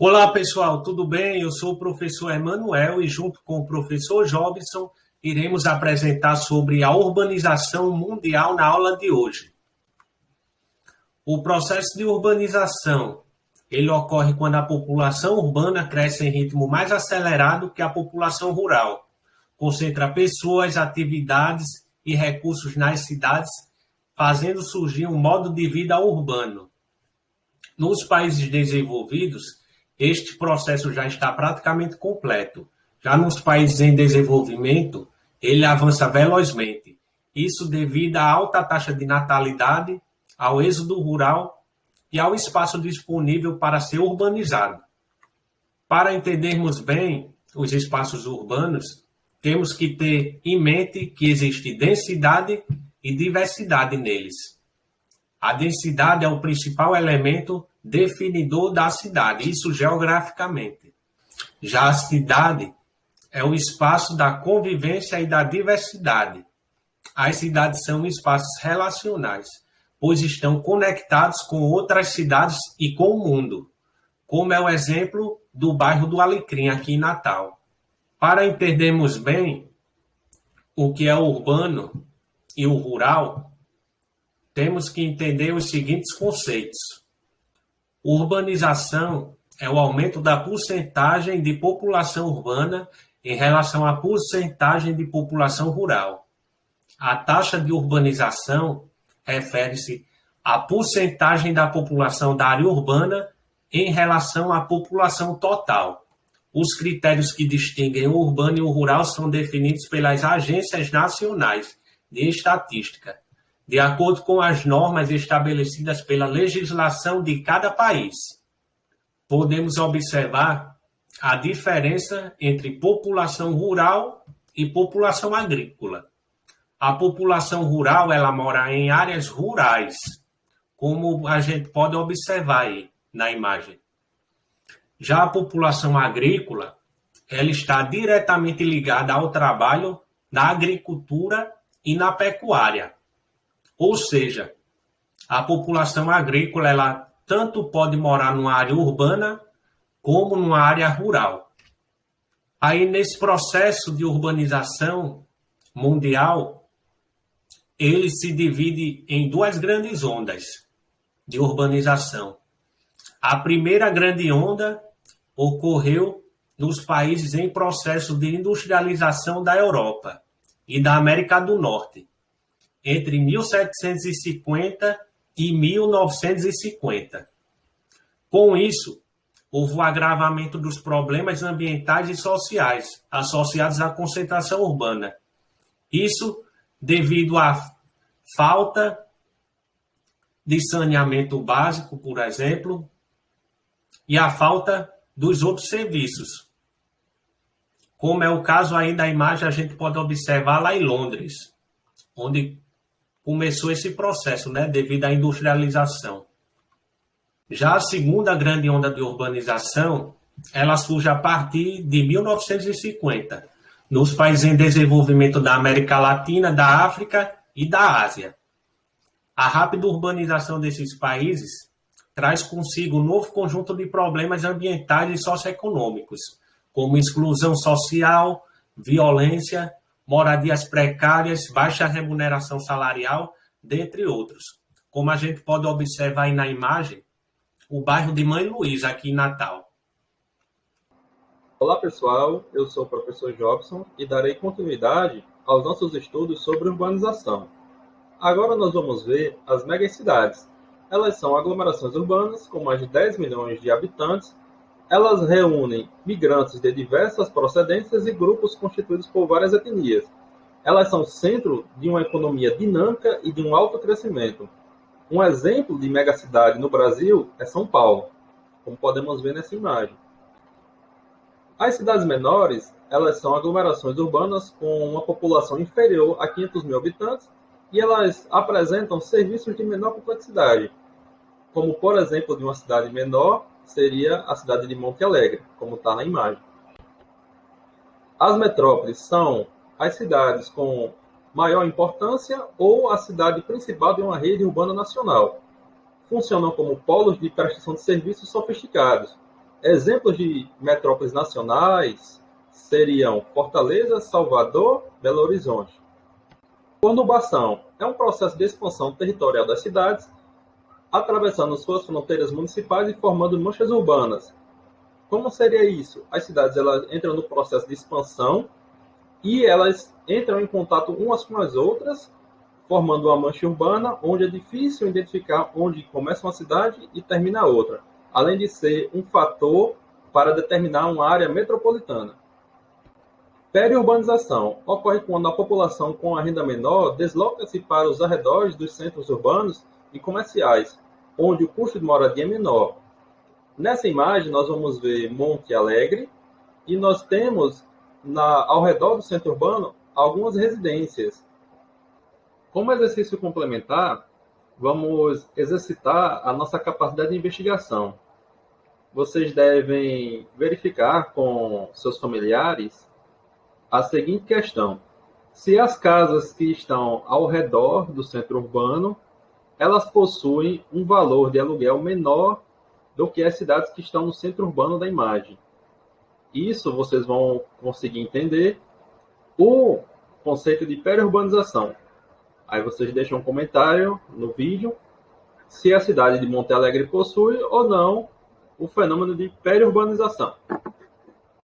Olá, pessoal, tudo bem? Eu sou o professor Emanuel e, junto com o professor Jobson, iremos apresentar sobre a urbanização mundial na aula de hoje. O processo de urbanização, ele ocorre quando a população urbana cresce em ritmo mais acelerado que a população rural, concentra pessoas, atividades e recursos nas cidades, fazendo surgir um modo de vida urbano. Nos países desenvolvidos, este processo já está praticamente completo. Já nos países em desenvolvimento, ele avança velozmente. Isso devido à alta taxa de natalidade, ao êxodo rural e ao espaço disponível para ser urbanizado. Para entendermos bem os espaços urbanos, temos que ter em mente que existe densidade e diversidade neles. A densidade é o principal elemento definidor da cidade, isso geograficamente. Já a cidade é o espaço da convivência e da diversidade. As cidades são espaços relacionais, pois estão conectados com outras cidades e com o mundo, como é o exemplo do bairro do Alecrim, aqui em Natal. Para entendermos bem o que é o urbano e o rural, temos que entender os seguintes conceitos. Urbanização é o aumento da porcentagem de população urbana em relação à porcentagem de população rural. A taxa de urbanização refere-se à porcentagem da população da área urbana em relação à população total. Os critérios que distinguem o urbano e o rural são definidos pelas agências nacionais de estatística, de acordo com as normas estabelecidas pela legislação de cada país. Podemos observar a diferença entre população rural e população agrícola. A população rural, ela mora em áreas rurais, como a gente pode observar aí na imagem. Já a população agrícola, ela está diretamente ligada ao trabalho na agricultura e na pecuária. Ou seja, a população agrícola, ela tanto pode morar numa área urbana como numa área rural. Aí, nesse processo de urbanização mundial, ele se divide em duas grandes ondas de urbanização. A primeira grande onda ocorreu nos países em processo de industrialização da Europa e da América do Norte, entre 1750 e 1950. Com isso, houve o agravamento dos problemas ambientais e sociais associados à concentração urbana. Isso devido à falta de saneamento básico, por exemplo, e à falta dos outros serviços. Como é o caso aí da imagem, a gente pode observar lá em Londres, onde começou esse processo, devido à industrialização. Já a segunda grande onda de urbanização, ela surge a partir de 1950, nos países em desenvolvimento da América Latina, da África e da Ásia. A rápida urbanização desses países traz consigo um novo conjunto de problemas ambientais e socioeconômicos, como exclusão social, violência, moradias precárias, baixa remuneração salarial, dentre outros. Como a gente pode observar aí na imagem, o bairro de Mãe Luísa, aqui em Natal. Olá pessoal, eu sou o professor Jobson e darei continuidade aos nossos estudos sobre urbanização. Agora nós vamos ver as megacidades. Elas são aglomerações urbanas com mais de 10 milhões de habitantes. Elas reúnem migrantes de diversas procedências e grupos constituídos por várias etnias. Elas são centro de uma economia dinâmica e de um alto crescimento. Um exemplo de megacidade no Brasil é São Paulo, como podemos ver nessa imagem. As cidades menores, elas são aglomerações urbanas com uma população inferior a 500 mil habitantes e elas apresentam serviços de menor complexidade, como, por exemplo, de uma cidade menor, seria a cidade de Monte Alegre, como está na imagem. As metrópoles são as cidades com maior importância ou a cidade principal de uma rede urbana nacional. Funcionam como polos de prestação de serviços sofisticados, Exemplos de metrópoles nacionais seriam Fortaleza, Salvador, Belo Horizonte. Conurbação é um processo de expansão territorial das cidades, atravessando suas fronteiras municipais e formando manchas urbanas. Como seria isso? As cidades elas entram no processo de expansão e elas entram em contato umas com as outras, formando uma mancha urbana, onde é difícil identificar onde começa uma cidade e termina a outra, além de ser um fator para determinar uma área metropolitana. Periurbanização ocorre quando a população com a renda menor desloca-se para os arredores dos centros urbanos e comerciais, onde o custo de moradia é menor. Nessa imagem, nós vamos ver Monte Alegre e nós temos ao redor do centro urbano algumas residências. Como exercício complementar, vamos exercitar a nossa capacidade de investigação. Vocês devem verificar com seus familiares a seguinte questão: se as casas que estão ao redor do centro urbano, elas possuem um valor de aluguel menor do que as cidades que estão no centro urbano da imagem. Isso vocês vão conseguir entender o conceito de periurbanização. Aí vocês deixam um comentário no vídeo se a cidade de Monte Alegre possui ou não o fenômeno de periurbanização.